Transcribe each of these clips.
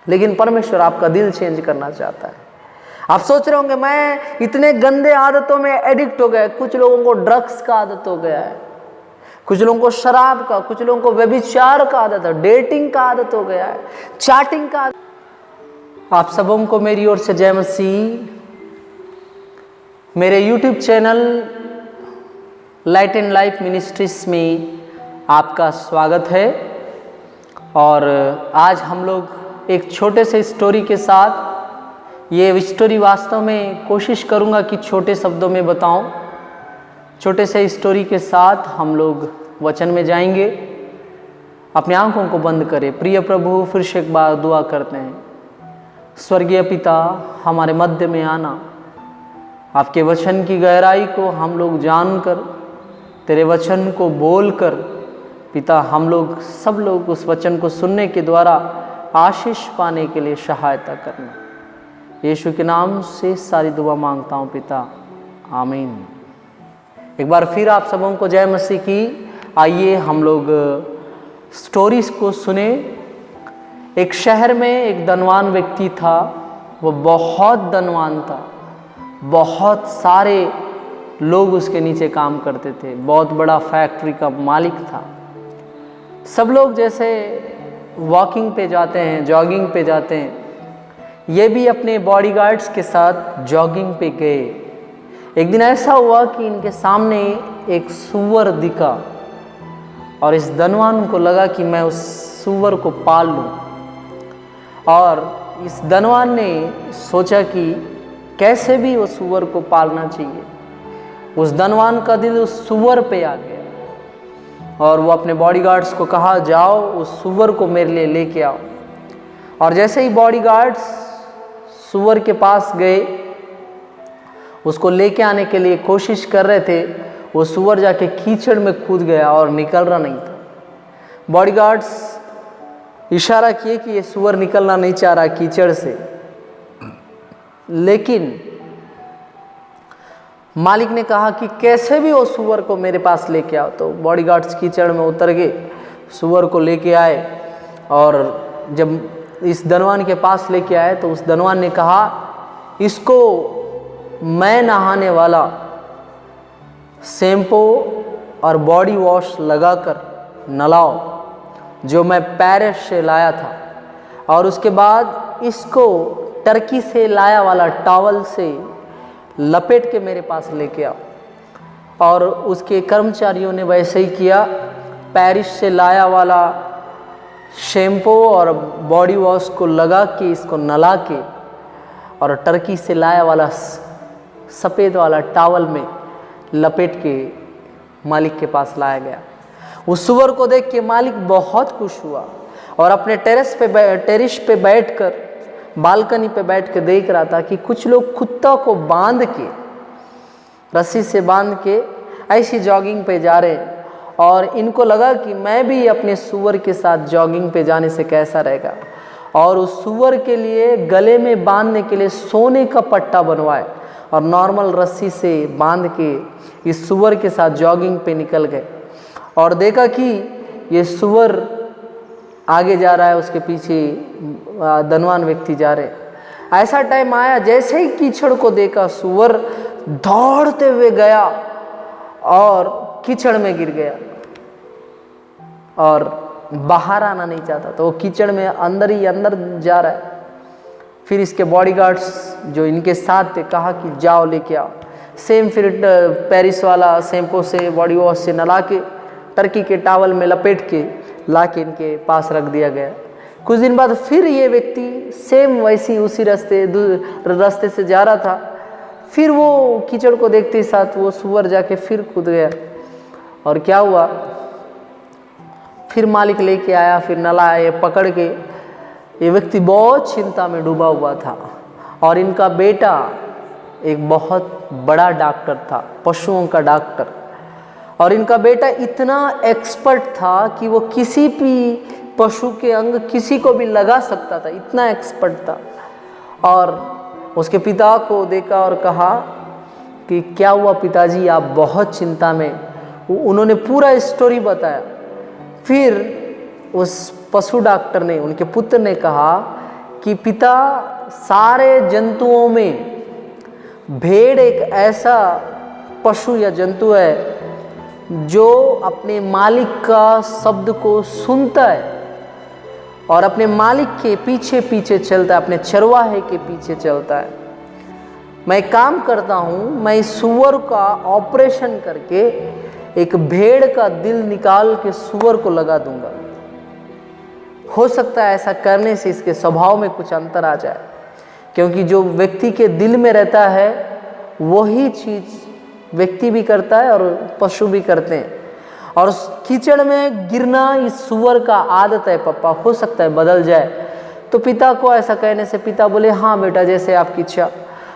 लेकिन परमेश्वर आपका दिल चेंज करना चाहता है। आप सोच रहे होंगे मैं इतने गंदे आदतों में एडिक्ट हो गया। कुछ लोगों को ड्रग्स का आदत हो गया है, कुछ लोगों को शराब का, कुछ लोगों को व्यभिचार का आदत है, डेटिंग का आदत हो गया है, चैटिंग का। आप सबों को मेरी ओर से जय मसीह। मेरे YouTube channel light and life ministries में आपका स्वागत है। और आज हम लोग एक छोटे से स्टोरी के साथ, ये स्टोरी वास्तव में कोशिश करूंगा कि छोटे शब्दों में बताऊं। छोटे से स्टोरी के साथ हम लोग वचन में जाएंगे। अपनी आंखों को बंद करें। प्रिय प्रभु, फिर से एक बार दुआ करते हैं। स्वर्गीय पिता, हमारे मध्य में आना, आपके वचन की गहराई को हम लोग जानकर, तेरे वचन को बोलकर पिता, हम लोग सब लोग उस वचन को सुनने के द्वारा आशीष पाने के लिए सहायता करना। यीशु के नाम से सारी दुआ मांगता हूँ पिता, आमीन। एक बार फिर आप सबों को जय मसीह की। आइए हम लोग स्टोरीज को सुने। एक शहर में एक धनवान व्यक्ति था। वो बहुत धनवान था, बहुत सारे लोग उसके नीचे काम करते थे, बहुत बड़ा फैक्ट्री का मालिक था। सब लोग जैसे वॉकिंग पे जाते हैं, जॉगिंग पे जाते हैं, ये भी अपने बॉडीगार्ड्स के साथ जॉगिंग पे गए। एक दिन ऐसा हुआ कि इनके सामने एक सूअर दिखा और इस धनवान को लगा कि मैं उस सूअर को पाल लूं। और इस धनवान ने सोचा कि कैसे भी उस सूअर को पालना चाहिए। उस धनवान का दिल उस सूअर पे आ गया और वो अपने बॉडीगार्ड्स को कहा, जाओ उस सूअर को मेरे लिए लेके आओ। और जैसे ही बॉडीगार्ड्स सूअर के पास गए, उसको लेके आने के लिए कोशिश कर रहे थे, वो सूअर जाके कीचड़ में कूद गया और निकल रहा नहीं था। बॉडीगार्ड्स इशारा किए कि ये सूअर निकलना नहीं चाह रहा कीचड़ से, लेकिन मालिक ने कहा कि कैसे भी वो सूअर को मेरे पास लेके आओ। तो बॉडीगार्ड्स कीचड़ में उतर गए, सूअर को लेके आए। और जब इस धनवान के पास लेके आए तो उस धनवान ने कहा, इसको मैं नहाने वाला शैम्पू और बॉडी वॉश लगाकर नहलाओ, जो मैं पेरिस से लाया था। और उसके बाद इसको टर्की से लाया वाला टॉवल से लपेट के मेरे पास लेके आओ। और उसके कर्मचारियों ने वैसे ही किया। पेरिस से लाया वाला शैम्पू और बॉडी वॉश को लगा के, इसको नला के, और टर्की से लाया वाला सफ़ेद वाला टॉवल में लपेट के मालिक के पास लाया गया। उस सूअर को देख के मालिक बहुत खुश हुआ और अपने टेरिस पे बैठकर, बालकनी पे बैठ के देख रहा था कि कुछ लोग कुत्ता को बांध के, रस्सी से बांध के ऐसी जॉगिंग पे जा रहे हैं। और इनको लगा कि मैं भी अपने सूअर के साथ जॉगिंग पे जाने से कैसा रहेगा। और उस सूअर के लिए गले में बांधने के लिए सोने का पट्टा बनवाए और नॉर्मल रस्सी से बांध के इस सूअर के साथ जॉगिंग पे निकल गए। और देखा कि ये सूअर आगे जा रहा है, उसके पीछे धनवान व्यक्ति जा रहे। ऐसा टाइम आया, जैसे ही कीचड़ को देखा, सूअर दौड़ते हुए गया और कीचड़ में गिर गया और बाहर आना नहीं चाहता। तो वो कीचड़ में अंदर ही अंदर जा रहा है। फिर इसके बॉडीगार्ड्स जो इनके साथ थे कहा कि जाओ लेके आओ। सेम फिर पेरिस वाला शैम्पू से, बॉडी वॉश से नला के, टर्की के टॉवल में लपेट के ला के इनके पास रख दिया गया। कुछ दिन बाद फिर ये व्यक्ति सेम वैसी उसी रास्ते से जा रहा था। फिर वो कीचड़ को देखते ही साथ वो सूअर जाके फिर कूद गया। और क्या हुआ, फिर मालिक लेके आया, फिर नलाए पकड़ के। ये व्यक्ति बहुत चिंता में डूबा हुआ था। और इनका बेटा एक बहुत बड़ा डॉक्टर था, पशुओं का डॉक्टर। और इनका बेटा इतना एक्सपर्ट था कि वो किसी भी पशु के अंग किसी को भी लगा सकता था, इतना एक्सपर्ट था। और उसके पिता को देखा और कहा कि क्या हुआ पिताजी, आप बहुत चिंता में। उन्होंने पूरा स्टोरी बताया। फिर उस पशु डॉक्टर ने, उनके पुत्र ने कहा कि पिता सारे जंतुओं में भेड़ एक ऐसा पशु या जंतु है जो अपने मालिक का शब्द को सुनता है और अपने मालिक के पीछे पीछे चलता है, अपने चरवाहे के पीछे चलता है। मैं काम करता हूँ, मैं इस सूअर का ऑपरेशन करके एक भेड़ का दिल निकाल के सूअर को लगा दूंगा। हो सकता है ऐसा करने से इसके स्वभाव में कुछ अंतर आ जाए, क्योंकि जो व्यक्ति के दिल में रहता है वही चीज़ व्यक्ति भी करता है और पशु भी करते हैं। और कीचड़ में गिरना इस सूअर का आदत है पापा, हो सकता है बदल जाए। तो पिता को ऐसा कहने से पिता बोले हाँ बेटा, जैसे आपकी इच्छा।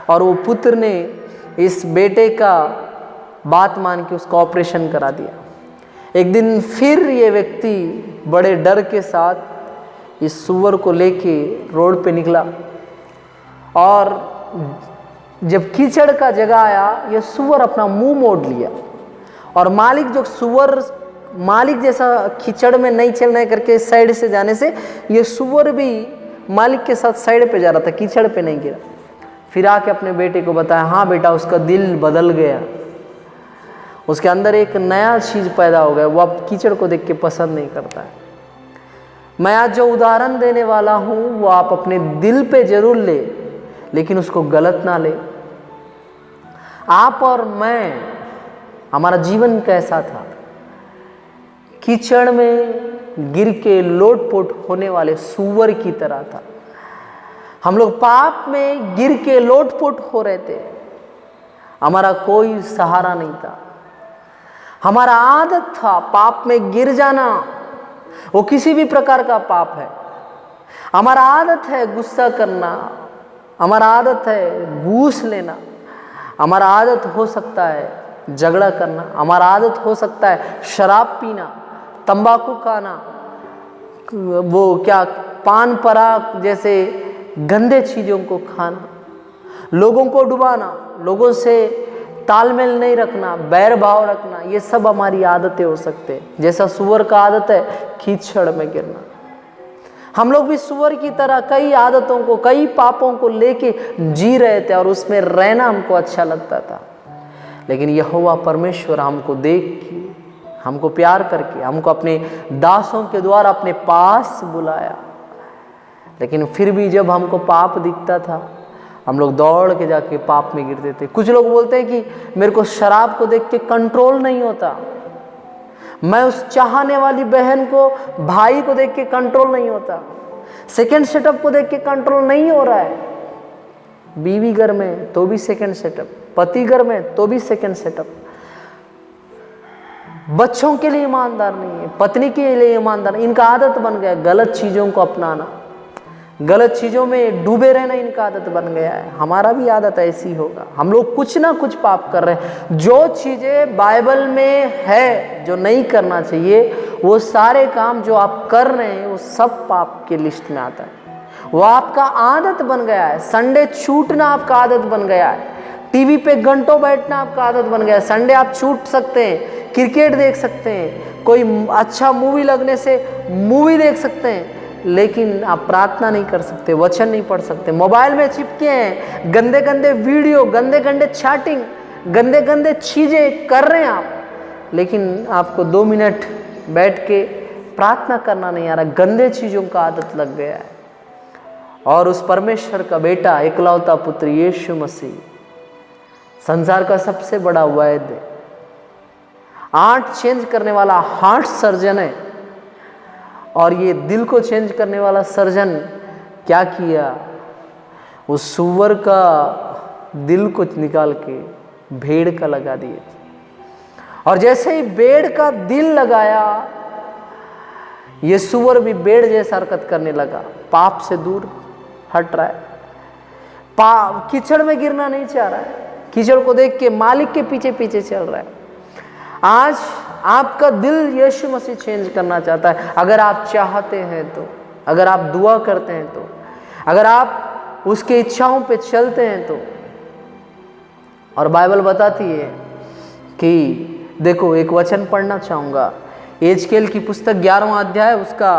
और वो पुत्र ने इस बेटे का बात मान के उसका ऑपरेशन करा दिया। एक दिन फिर ये व्यक्ति बड़े डर के साथ इस सूअर को लेके रोड पे निकला और जब कीचड़ का जगह आया, ये सूअर अपना मुंह मोड़ लिया और मालिक जैसा कीचड़ में नहीं चलना है करके साइड से जाने से ये सूअर भी मालिक के साथ साइड पे जा रहा था, कीचड़ पे नहीं गिरा। फिर आके अपने बेटे को बताया हाँ बेटा, उसका दिल बदल गया, उसके अंदर एक नया चीज़ पैदा हो गया, वो अब कीचड़ को देख के पसंद नहीं करता है। मैं आज जो उदाहरण देने वाला हूँ वो आप अपने दिल पे जरूर ले, लेकिन उसको गलत ना ले। आप और मैं, हमारा जीवन कैसा था? कीचड़ में गिर के लोटपोट होने वाले सूअर की तरह था। हम लोग पाप में गिर के लोटपोट हो रहे थे, हमारा कोई सहारा नहीं था। हमारा आदत था पाप में गिर जाना, वो किसी भी प्रकार का पाप है। हमारा आदत है गुस्सा करना, हमारा आदत है घूस लेना, हमारा आदत हो सकता है झगड़ा करना, हमारा आदत हो सकता है शराब पीना, तंबाकू खाना, वो क्या पान पराग जैसे गंदे चीज़ों को खाना, लोगों को डुबाना, लोगों से तालमेल नहीं रखना, बैर भाव रखना, ये सब हमारी आदतें हो सकते हैं। जैसा सूअर का आदत है कीचड़ में गिरना, हम लोग भी सूअर की तरह कई आदतों को, कई पापों को लेके जी रहे थे और उसमें रहना हमको अच्छा लगता था। लेकिन यहोवा परमेश्वर हमको देख के, हमको प्यार करके, हमको अपने दासों के द्वारा अपने पास बुलाया। लेकिन फिर भी जब हमको पाप दिखता था, हम लोग दौड़ के जाके पाप में गिरते थे। कुछ लोग बोलते हैं कि मेरे को शराब को देख के कंट्रोल नहीं होता, मैं उस चाहने वाली बहन को, भाई को देख के कंट्रोल नहीं होता, सेकंड सेटअप को देख के कंट्रोल नहीं हो रहा है। बीवी घर में तो भी सेकंड सेटअप, पति घर में तो भी सेकंड सेटअप, बच्चों के लिए ईमानदार नहीं है, पत्नी के लिए ईमानदार, इनका आदत बन गया गलत चीज़ों को अपनाना, गलत चीज़ों में डूबे रहना इनका आदत बन गया है। हमारा भी आदत ऐसी होगा, हम लोग कुछ ना कुछ पाप कर रहे हैं। जो चीज़ें बाइबल में है जो नहीं करना चाहिए, वो सारे काम जो आप कर रहे हैं वो सब पाप के लिस्ट में आता है। वो आपका आदत बन गया है। संडे छूटना आपका आदत बन गया है, टीवी पे घंटों बैठना आपका आदत बन गया है। संडे आप छूट सकते हैं, क्रिकेट देख सकते हैं, कोई अच्छा मूवी लगने से मूवी देख सकते हैं, लेकिन आप प्रार्थना नहीं कर सकते, वचन नहीं पढ़ सकते, मोबाइल में चिपके हैं, गंदे गंदे वीडियो, गंदे गंदे चैटिंग, गंदे गंदे चीज़ें कर रहे हैं आप, लेकिन आपको 2 मिनट बैठ के प्रार्थना करना नहीं आ रहा, गंदे चीज़ों का आदत लग गया है। और उस परमेश्वर का बेटा, इकलौता पुत्र यीशु मसीह, संसार का सबसे बड़ा वैद्य, हार्ट चेंज करने वाला हार्ट सर्जन है। और ये दिल को चेंज करने वाला सर्जन क्या किया, उस सूअर का दिल को निकाल के भेड़ का लगा दिए। और जैसे ही भेड़ का दिल लगाया, ये सूअर भी भेड़ जैसा हरकत करने लगा, पाप से दूर हट रहा है, कीचड़ में गिरना नहीं चाह रहा है, कीचड़ को देख के मालिक के पीछे पीछे चल रहा है। आज आपका दिल यीशु मसीह चेंज करना चाहता है। अगर आप चाहते हैं तो, अगर आप दुआ करते हैं तो, अगर आप उसके इच्छाओं पे चलते हैं तो। और बाइबल बताती है कि देखो, एक वचन पढ़ना चाहूँगा, एजकेल की पुस्तक 11वां अध्याय उसका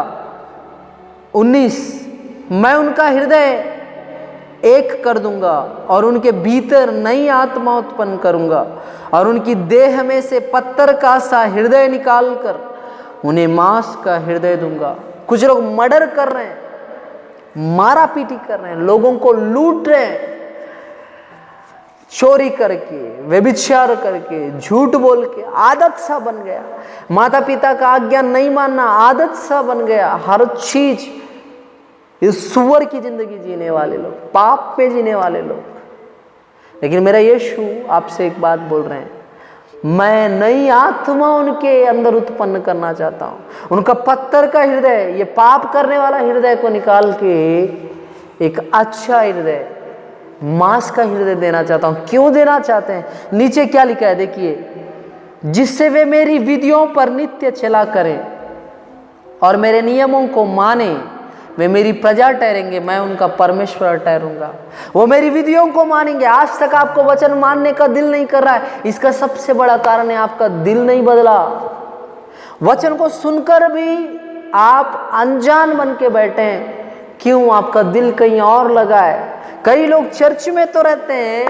19 मैं उनका हृदय एक कर दूंगा और उनके भीतर नई आत्मा उत्पन्न करूंगा और उनकी देह में से पत्थर का सा हृदय निकालकर उन्हें मांस का हृदय दूंगा। कुछ लोग मर्डर कर रहे हैं, मारा पीटी कर रहे हैं, लोगों को लूट रहे हैं, चोरी करके, व्यभिचार करके, झूठ बोल के आदत सा बन गया। माता पिता का आज्ञा नहीं मानना आदत सा बन गया। हर चीज इस सुअर की जिंदगी जीने वाले लोग, पाप में जीने वाले लोग। लेकिन मेरा यीशु आपसे एक बात बोल रहे हैं, मैं नई आत्मा उनके अंदर उत्पन्न करना चाहता हूं। उनका पत्थर का हृदय, ये पाप करने वाला हृदय को निकाल के एक अच्छा हृदय, मांस का हृदय देना चाहता हूं। क्यों देना चाहते हैं? नीचे क्या लिखा है देखिए, जिससे वे मेरी विधियों पर नित्य चला करें और मेरे नियमों को माने। वे मेरी प्रजा ठहरेंगे, मैं उनका परमेश्वर ठहरूंगा। वो मेरी विधियों को मानेंगे। आज तक आपको वचन मानने का दिल नहीं कर रहा है, इसका सबसे बड़ा कारण है आपका दिल नहीं बदला। वचन को सुनकर भी आप अनजान बन के बैठे हैं। क्यों? आपका दिल कहीं और लगा है। कई लोग चर्च में तो रहते हैं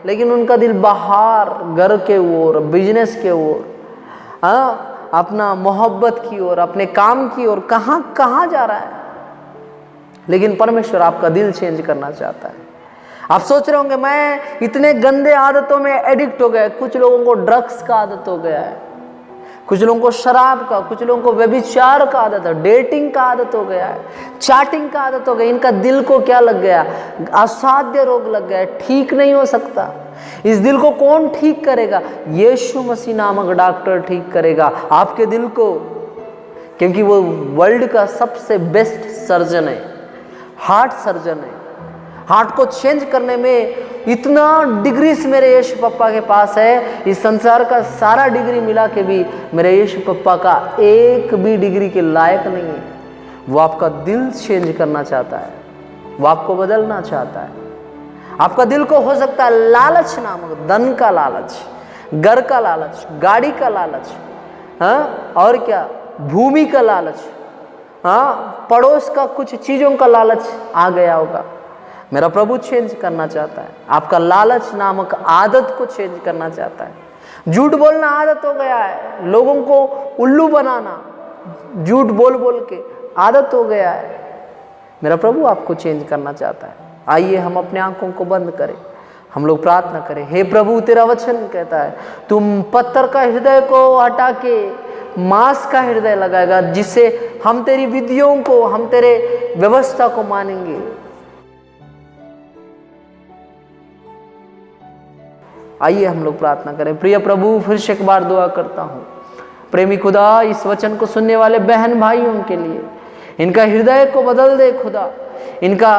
लेकिन उनका दिल बाहर, घर के ओर, बिजनेस के ओर, अपना मोहब्बत की ओर, अपने काम की ओर कहाँ कहाँ जा रहा है। लेकिन परमेश्वर आपका दिल चेंज करना चाहता है। आप सोच रहे होंगे मैं इतने गंदे आदतों में एडिक्ट हो गया। कुछ लोगों को ड्रग्स का आदत हो गया है, कुछ लोगों को शराब का, कुछ लोगों को व्यभिचार का आदत है, डेटिंग का आदत हो गया है, चैटिंग का आदत हो गया। इनका दिल को क्या लग गया? असाध्य रोग लग गया है, ठीक नहीं हो सकता। इस दिल को कौन ठीक करेगा? यीशु मसीह नामक डॉक्टर ठीक करेगा आपके दिल को, क्योंकि वो वर्ल्ड का सबसे बेस्ट सर्जन है, हार्ट सर्जन है। हार्ट को चेंज करने में इतना डिग्रीज मेरे यीशु पप्पा के पास है, इस संसार का सारा डिग्री मिला के भी मेरे यीशु पप्पा का एक भी डिग्री के लायक नहीं है। वो आपका दिल चेंज करना चाहता है, वो आपको बदलना चाहता है। आपका दिल को हो सकता है लालच नामक, धन का लालच, घर का लालच, गाड़ी का लालच, हाँ और क्या, भूमि का लालच, हाँ पड़ोस का कुछ चीजों का लालच आ गया होगा। मेरा प्रभु चेंज करना चाहता है। आपका लालच नामक आदत को चेंज करना चाहता है। झूठ बोलना आदत हो गया है, लोगों को उल्लू बनाना, झूठ बोल बोल के आदत हो गया है। मेरा प्रभु आपको चेंज करना चाहता है। आइए हम अपने आंखों को बंद करें, हम लोग प्रार्थना करें। हे प्रभु, तेरा वचन कहता है तुम पत्थर का हृदय को हटा के मांस का हृदय लगाएगा, जिससे हम तेरी विधियों को, हम तेरे व्यवस्था को मानेंगे। आइए हम लोग प्रार्थना करें। प्रिय प्रभु, फिर से एक बार दुआ करता हूँ, प्रेमी खुदा, इस वचन को सुनने वाले बहन भाइयों के लिए इनका हृदय को बदल दे खुदा। इनका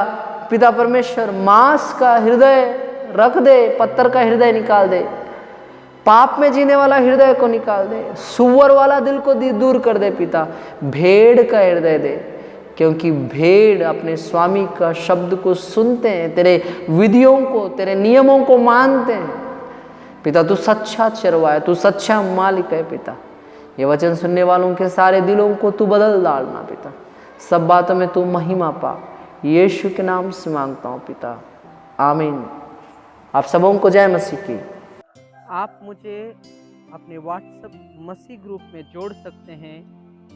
पिता परमेश्वर मांस का हृदय रख दे, पत्थर का हृदय निकाल दे, पाप में जीने वाला हृदय को निकाल दे, सुअर वाला दिल को दूर कर दे पिता। भेड़ का हृदय दे, क्योंकि भेड़ अपने स्वामी का शब्द को सुनते हैं, तेरे विधियों को, तेरे नियमों को मानते हैं। पिता तू सच्चा चरवाहा है, तू सच्चा मालिक है पिता। ये वचन सुनने वालों के सारे दिलों को तू बदल डालना पिता। सब बातों में तू महिमा पा, यीशु के नाम से मांगता हूँ पिता, आमीन। आप सबों को जय मसीह की। आप मुझे अपने व्हाट्सएप मसीह ग्रुप में जोड़ सकते हैं,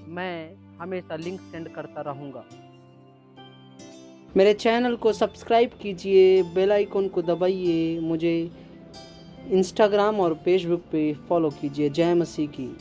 मैं हमेशा लिंक सेंड करता रहूँगा। मेरे चैनल को सब्सक्राइब कीजिए, बेल आइकन को दबाइए, मुझे इंस्टाग्राम और फेसबुक पे फॉलो कीजिए। जय मसीह की।